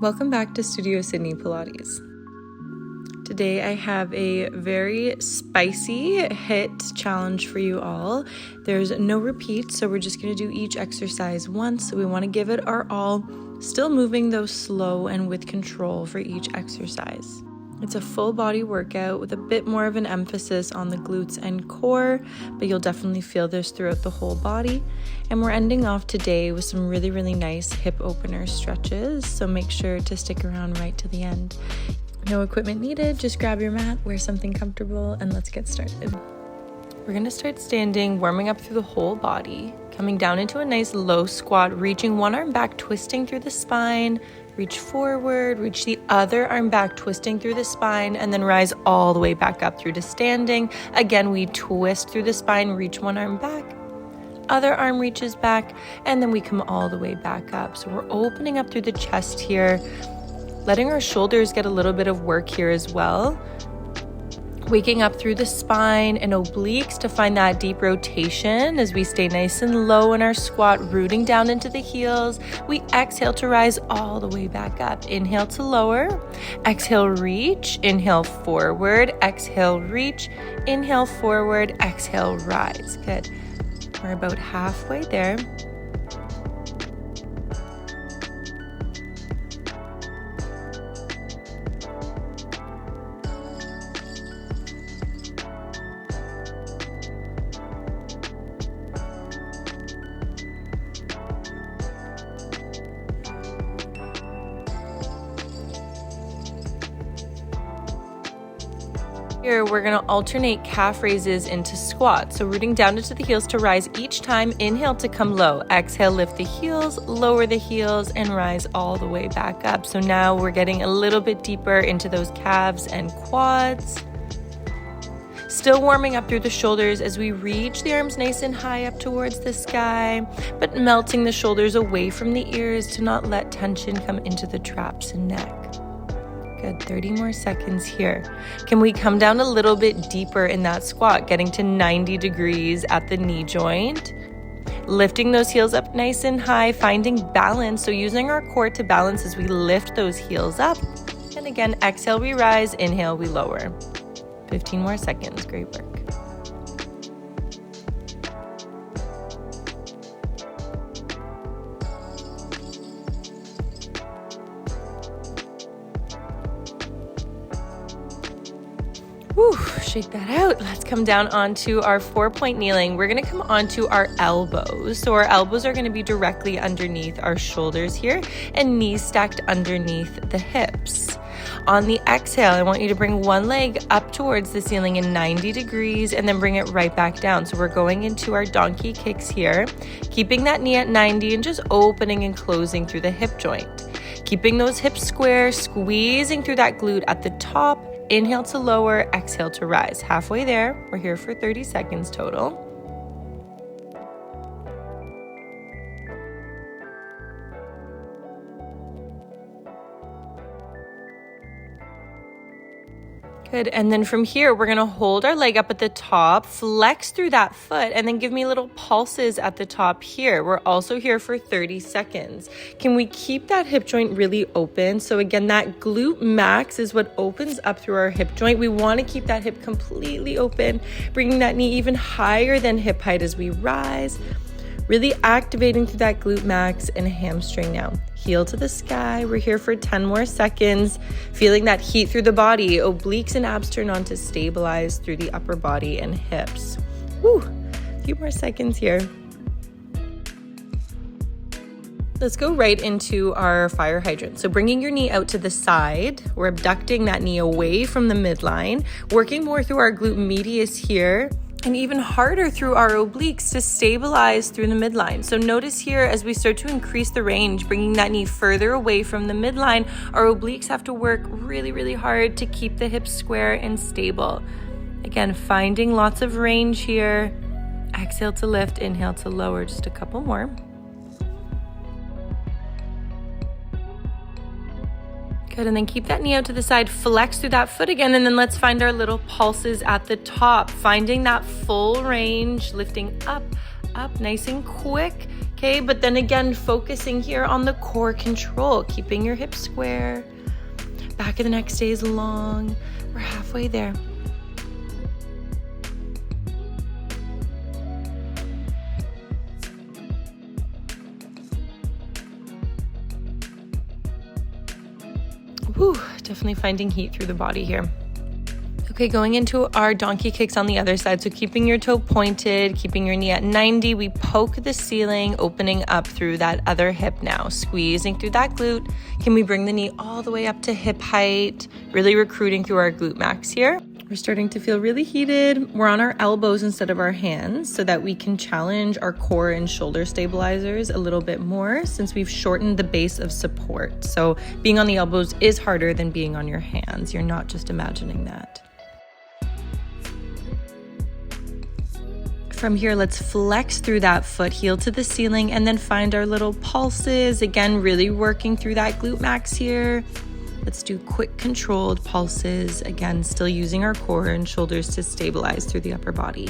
Welcome back to Studio Sydney Pilates. Today I have a very spicy HIIT challenge for you all. There's no repeats, so we're just going to do each exercise once. So we want to give it our all, still moving though slow and with control for each exercise. It's a full body workout with a bit more of an emphasis on the glutes and core, but you'll definitely feel this throughout the whole body. And we're ending off today with some really, really nice hip opener stretches, so make sure to stick around right to the end. No equipment needed, just grab your mat, wear something comfortable, and let's get started. We're gonna start standing, warming up through the whole body, coming down into a nice low squat, reaching one arm back, twisting through the spine, reach forward, reach the other arm back, twisting through the spine, and then rise all the way back up through to standing. Again, we twist through the spine, reach one arm back, other arm reaches back, and then we come all the way back up. So we're opening up through the chest here, letting our shoulders get a little bit of work here as well. Waking up through the spine and obliques to find that deep rotation as we stay nice and low in our squat, rooting down into the heels. We exhale to rise all the way back up. Inhale to lower, exhale, reach, inhale forward, exhale, reach, inhale forward, exhale, rise. Good. We're about halfway there. Here, we're gonna alternate calf raises into squats. So rooting down into the heels to rise each time. Inhale to come low. Exhale, lift the heels, lower the heels, and rise all the way back up. So now we're getting a little bit deeper into those calves and quads. Still warming up through the shoulders as we reach the arms nice and high up towards the sky, but melting the shoulders away from the ears to not let tension come into the traps and neck. Good, 30 more seconds here. Can we come down a little bit deeper in that squat, getting to 90 degrees at the knee joint? Lifting those heels up nice and high, finding balance. So using our core to balance as we lift those heels up. And again, exhale, we rise, inhale, we lower. 15 more seconds, great work. Whew, shake that out. Let's come down onto our 4-point kneeling. We're gonna come onto our elbows. So our elbows are gonna be directly underneath our shoulders here and knees stacked underneath the hips. On the exhale, I want you to bring one leg up towards the ceiling in 90 degrees and then bring it right back down. So we're going into our donkey kicks here, keeping that knee at 90 and just opening and closing through the hip joint. Keeping those hips square, squeezing through that glute at the top. Inhale to lower, exhale to rise. Halfway there. We're here for 30 seconds total. Good, and then from here, we're gonna hold our leg up at the top, flex through that foot, and then give me little pulses at the top here. We're also here for 30 seconds. Can we keep that hip joint really open? So again, that glute max is what opens up through our hip joint. We wanna keep that hip completely open, bringing that knee even higher than hip height as we rise. Really activating through that glute max and hamstring now. Heel to the sky. We're here for 10 more seconds. Feeling that heat through the body. Obliques and abs turn on to stabilize through the upper body and hips. Woo, a few more seconds here. Let's go right into our fire hydrant. So bringing your knee out to the side, we're abducting that knee away from the midline, working more through our glute medius here, and even harder through our obliques to stabilize through the midline. So notice here as we start to increase the range, bringing that knee further away from the midline, our obliques have to work really, really hard to keep the hips square and stable. Again, finding lots of range here. Exhale to lift, inhale to lower, just a couple more. Good, and then keep that knee out to the side, flex through that foot again, and then let's find our little pulses at the top, finding that full range, lifting up, nice and quick. Okay, but then again, focusing here on the core control, keeping your hips square. Back of the neck stays long. We're halfway there. Whew, definitely finding heat through the body here. Okay, going into our donkey kicks on the other side. So keeping your toe pointed, keeping your knee at 90. We poke the ceiling, opening up through that other hip now. Squeezing through that glute. Can we bring the knee all the way up to hip height? Really recruiting through our glute max here. We're starting to feel really heated. We're on our elbows instead of our hands so that we can challenge our core and shoulder stabilizers a little bit more since we've shortened the base of support. So being on the elbows is harder than being on your hands. You're not just imagining that. From here, let's flex through that foot, heel to the ceiling, and then find our little pulses. Again, really working through that glute max here. Let's do quick controlled pulses. Again, still using our core and shoulders to stabilize through the upper body.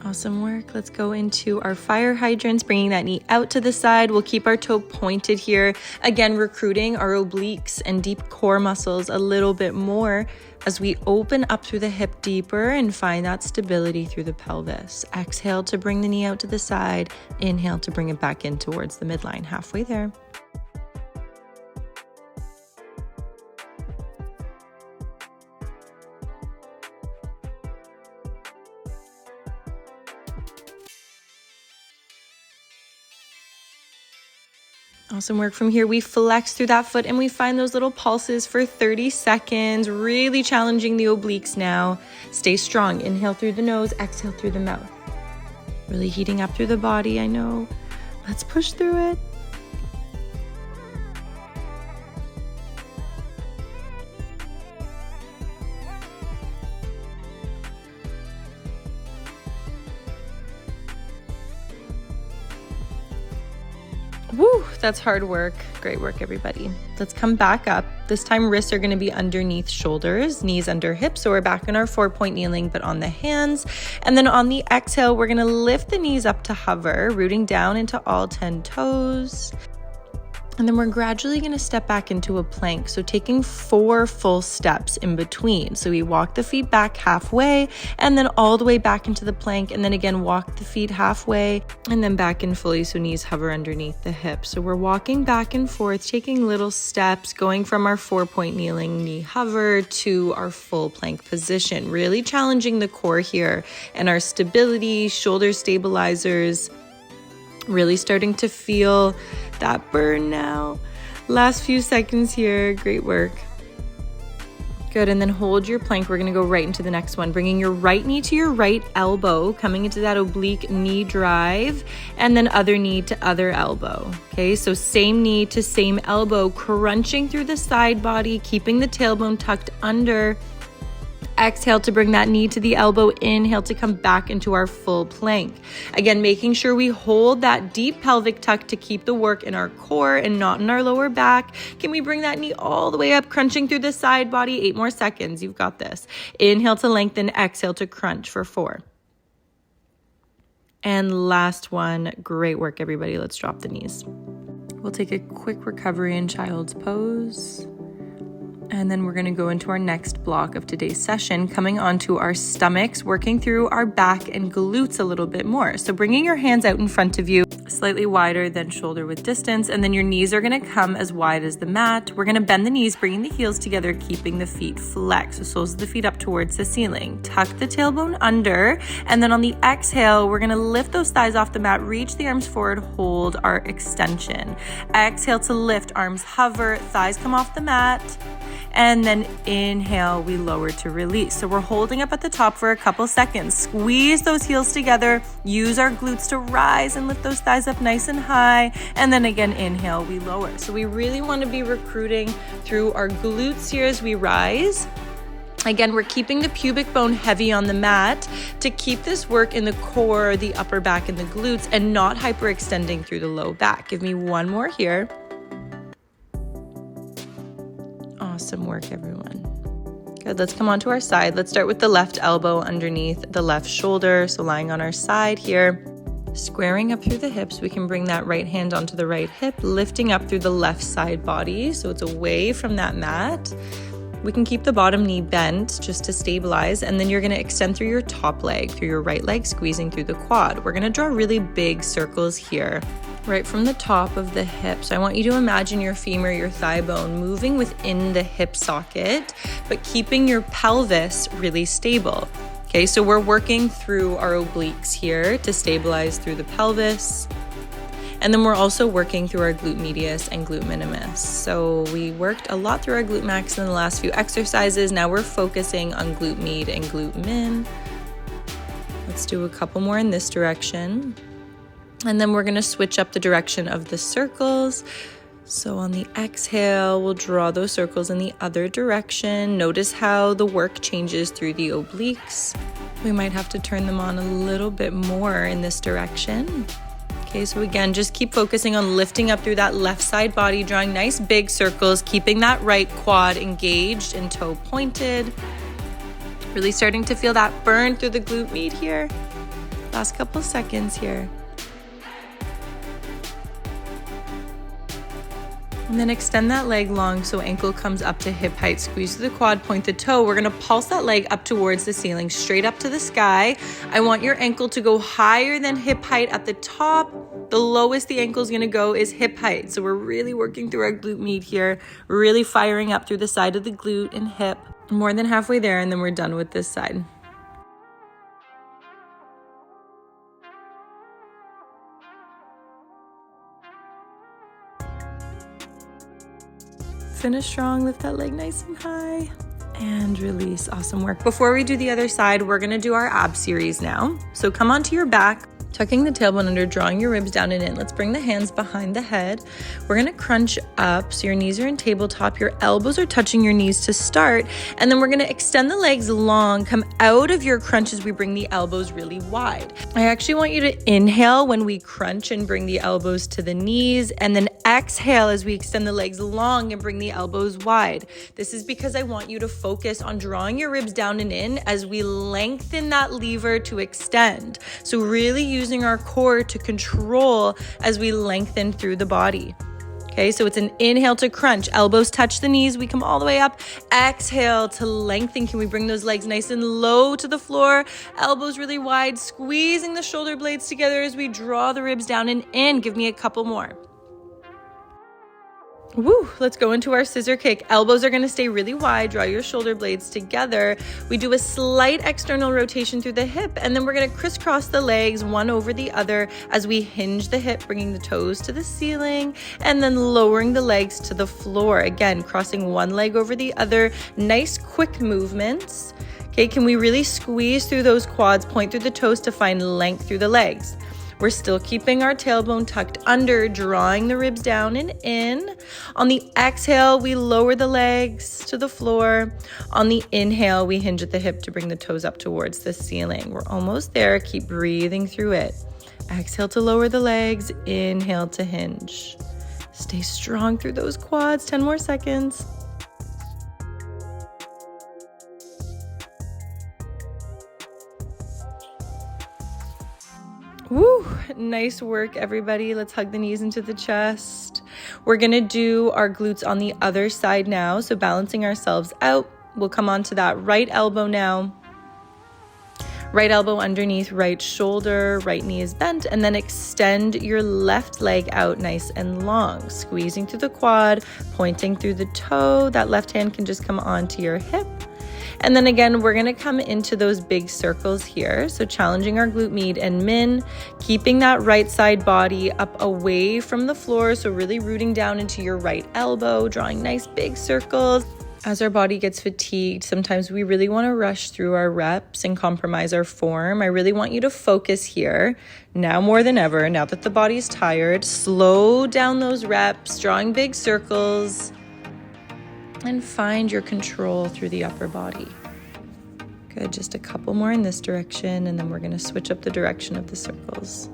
Awesome work. Let's go into our fire hydrants, bringing that knee out to the side. We'll keep our toe pointed here. Again, recruiting our obliques and deep core muscles a little bit more as we open up through the hip deeper and find that stability through the pelvis. Exhale to bring the knee out to the side. Inhale to bring it back in towards the midline, halfway there. Awesome work. From here, we flex through that foot and we find those little pulses for 30 seconds, really challenging the obliques now. Stay strong. Inhale through the nose, exhale through the mouth. Really heating up through the body, I know. Let's push through it. Woo, that's hard work. Great work, everybody. Let's come back up. This time, wrists are going to be underneath shoulders, knees under hips. So we're back in our 4-point kneeling, but on the hands. And then on the exhale, we're going to lift the knees up to hover, rooting down into all 10 toes. And then we're gradually going to step back into a plank. So taking 4 full steps in between. So we walk the feet back halfway and then all the way back into the plank. And then again, walk the feet halfway and then back in fully. So knees hover underneath the hips. So we're walking back and forth, taking little steps, going from our 4-point kneeling knee hover to our full plank position. Really challenging the core here and our stability, shoulder stabilizers. Really starting to feel that burn now. Last few seconds here. Great work. Good. And then hold your plank. We're going to go right into the next one. Bringing your right knee to your right elbow, coming into that oblique knee drive, and then other knee to other elbow. Okay, so same knee to same elbow, crunching through the side body, keeping the tailbone tucked under. Exhale to bring that knee to the elbow. Inhale to come back into our full plank. Again, making sure we hold that deep pelvic tuck to keep the work in our core and not in our lower back. Can we bring that knee all the way up, crunching through the side body? 8 more seconds. You've got this. Inhale to lengthen. Exhale to crunch for 4. And last one. Great work, everybody. Let's drop the knees. We'll take a quick recovery in child's pose. And then we're going to go into our next block of today's session, coming onto our stomachs, working through our back and glutes a little bit more. So bringing your hands out in front of you, slightly wider than shoulder width distance, and then your knees are going to come as wide as the mat. We're going to bend the knees, bringing the heels together, keeping the feet flexed. So soles of the feet up towards the ceiling. Tuck the tailbone under, and then on the exhale, we're going to lift those thighs off the mat, reach the arms forward, hold our extension. Exhale to lift, arms hover, thighs come off the mat. And then inhale, we lower to release. So we're holding up at the top for a couple seconds. Squeeze those heels together. Use our glutes to rise and lift those thighs up nice and high. And then again, inhale, we lower. So we really want to be recruiting through our glutes here as we rise. Again, we're keeping the pubic bone heavy on the mat to keep this work in the core, the upper back, and the glutes, and not hyperextending through the low back. Give me one more here. Awesome work, everyone. Good, let's come onto our side. Let's start with the left elbow underneath the left shoulder. So lying on our side here, squaring up through the hips. We can bring that right hand onto the right hip, lifting up through the left side body. So it's away from that mat. We can keep the bottom knee bent just to stabilize, and then you're going to extend through your top leg, through your right leg, squeezing through the quad. We're going to draw really big circles here, right from the top of the hip. So I want you to imagine your femur, your thigh bone moving within the hip socket, but keeping your pelvis really stable. Okay, so we're working through our obliques here to stabilize through the pelvis. And then we're also working through our glute medius and glute minimus. So we worked a lot through our glute max in the last few exercises. Now we're focusing on glute med and glute min. Let's do a couple more in this direction. And then we're gonna switch up the direction of the circles. So on the exhale, we'll draw those circles in the other direction. Notice how the work changes through the obliques. We might have to turn them on a little bit more in this direction. Okay, so again, just keep focusing on lifting up through that left side body, drawing nice big circles, keeping that right quad engaged and toe pointed. Really starting to feel that burn through the glute med here. Last couple seconds here. And then extend that leg long so ankle comes up to hip height. Squeeze through the quad, point the toe. We're gonna pulse that leg up towards the ceiling, straight up to the sky. I want your ankle to go higher than hip height at the top. The lowest the ankle is gonna go is hip height. So we're really working through our glute med here, really firing up through the side of the glute and hip. More than halfway there, and then we're done with this side. Finish strong, lift that leg nice and high, and release. Awesome work. Before we do the other side, we're gonna do our ab series now. So come onto your back, tucking the tailbone under, drawing your ribs down and in. Let's bring the hands behind the head. We're gonna crunch up, so your knees are in tabletop, your elbows are touching your knees to start, and then we're gonna extend the legs long, come out of your crunch as we bring the elbows really wide. I actually want you to inhale when we crunch and bring the elbows to the knees, and then exhale as we extend the legs long and bring the elbows wide. This is because I want you to focus on drawing your ribs down and in as we lengthen that lever to extend. So really using our core to control as we lengthen through the body. Okay, so it's an inhale to crunch, elbows touch the knees, we come all the way up. Exhale to lengthen. Can we bring those legs nice and low to the floor? Elbows really wide, squeezing the shoulder blades together as we draw the ribs down and in. Give me a couple more. Woo, let's go into our scissor kick. Elbows are gonna stay really wide, draw your shoulder blades together. We do a slight external rotation through the hip, and then we're gonna crisscross the legs one over the other as we hinge the hip, bringing the toes to the ceiling, and then lowering the legs to the floor. Again, crossing one leg over the other. Nice quick movements. Okay, can we really squeeze through those quads, point through the toes to find length through the legs? We're still keeping our tailbone tucked under, drawing the ribs down and in. On the exhale, we lower the legs to the floor. On the inhale, we hinge at the hip to bring the toes up towards the ceiling. We're almost there. Keep breathing through it. Exhale to lower the legs. Inhale to hinge. Stay strong through those quads. 10 more seconds. Woo, nice work, everybody. Let's hug the knees into the chest. We're gonna do our glutes on the other side now. So balancing ourselves out, we'll come onto that right elbow now. Right elbow underneath right shoulder, right knee is bent, and then extend your left leg out nice and long, squeezing through the quad, pointing through the toe. That left hand can just come onto your hip. And then again, we're gonna come into those big circles here. So challenging our glute med and min, keeping that right side body up away from the floor. So really rooting down into your right elbow, drawing nice big circles. As our body gets fatigued, sometimes we really wanna rush through our reps and compromise our form. I really want you to focus here, now more than ever, now that the body's tired. Slow down those reps, drawing big circles, and find your control through the upper body. Good, just a couple more in this direction, and then we're gonna switch up the direction of the circles.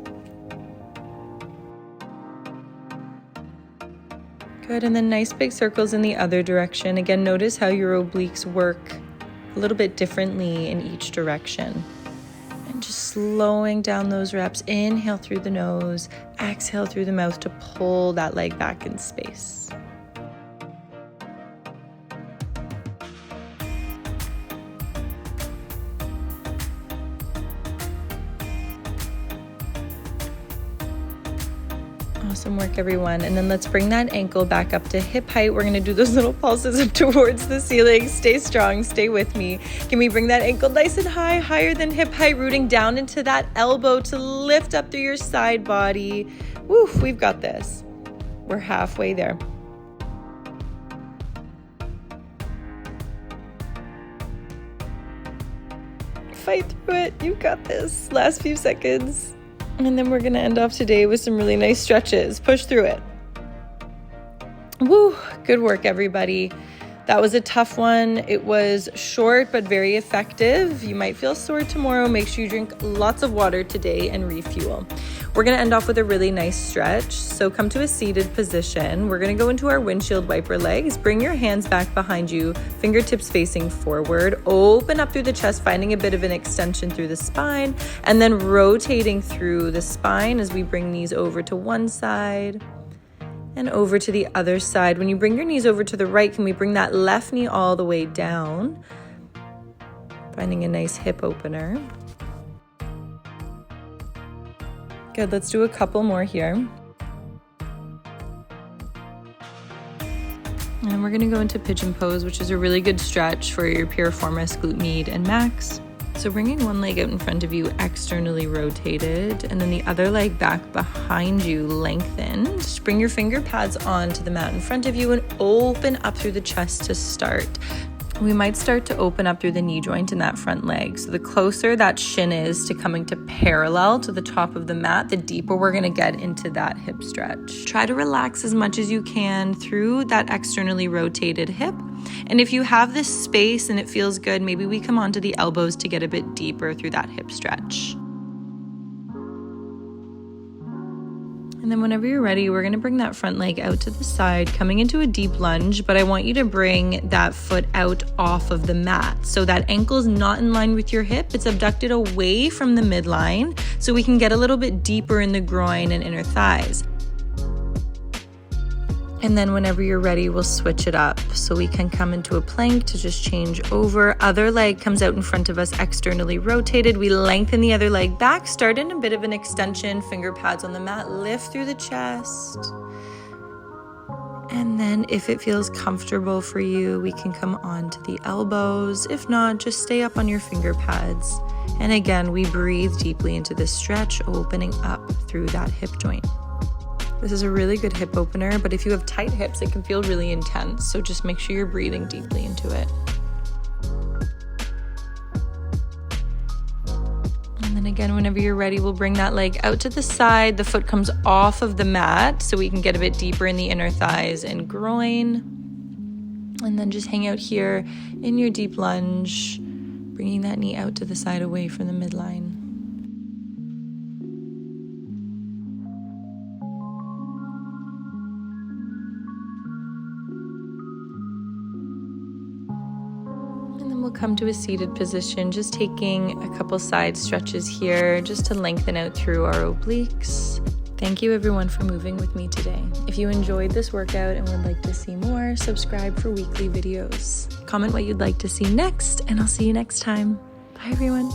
Good, and then nice big circles in the other direction. Again, notice how your obliques work a little bit differently in each direction. And just slowing down those reps. Inhale through the nose, exhale through the mouth to pull that leg back in space. Awesome work, everyone. And then let's bring that ankle back up to hip height. We're gonna do those little pulses up towards the ceiling. Stay strong, stay with me. Can we bring that ankle nice and high, higher than hip height, rooting down into that elbow to lift up through your side body. Woo, we've got this. We're halfway there. Fight through it, you got this. Last few seconds. And then we're gonna end off today with some really nice stretches. Push through it. Woo, good work, everybody. That was a tough one. It was short, but very effective. You might feel sore tomorrow. Make sure you drink lots of water today and refuel. We're gonna end off with a really nice stretch. So come to a seated position. We're gonna go into our windshield wiper legs. Bring your hands back behind you, fingertips facing forward. Open up through the chest, finding a bit of an extension through the spine, and then rotating through the spine as we bring knees over to one side and over to the other side. When you bring your knees over to the right, can we bring that left knee all the way down? Finding a nice hip opener. Good, let's do a couple more here. And we're gonna go into pigeon pose, which is a really good stretch for your piriformis, glute med, and max. So bringing one leg out in front of you, externally rotated, and then the other leg back behind you, lengthened. Just bring your finger pads onto the mat in front of you and open up through the chest to start. We might start to open up through the knee joint in that front leg. So the closer that shin is to coming to parallel to the top of the mat, the deeper we're gonna get into that hip stretch. Try to relax as much as you can through that externally rotated hip. And if you have this space and it feels good, maybe we come onto the elbows to get a bit deeper through that hip stretch. And then whenever you're ready, we're gonna bring that front leg out to the side, coming into a deep lunge, but I want you to bring that foot out off of the mat. So that ankle is not in line with your hip, it's abducted away from the midline, so we can get a little bit deeper in the groin and inner thighs. And then whenever you're ready, we'll switch it up. So we can come into a plank to just change over. Other leg comes out in front of us, externally rotated. We lengthen the other leg back, start in a bit of an extension, finger pads on the mat, lift through the chest. And then if it feels comfortable for you, we can come on to the elbows. If not, just stay up on your finger pads. And again, we breathe deeply into this stretch, opening up through that hip joint. This is a really good hip opener, but if you have tight hips, it can feel really intense. So just make sure you're breathing deeply into it. And then again, whenever you're ready, we'll bring that leg out to the side. The foot comes off of the mat so we can get a bit deeper in the inner thighs and groin. And then just hang out here in your deep lunge, bringing that knee out to the side away from the midline. We'll come to a seated position, just taking a couple side stretches here just to lengthen out through our obliques. Thank you everyone for moving with me today. If you enjoyed this workout and would like to see more, subscribe for weekly videos. Comment what you'd like to see next, and I'll see you next time. Bye everyone.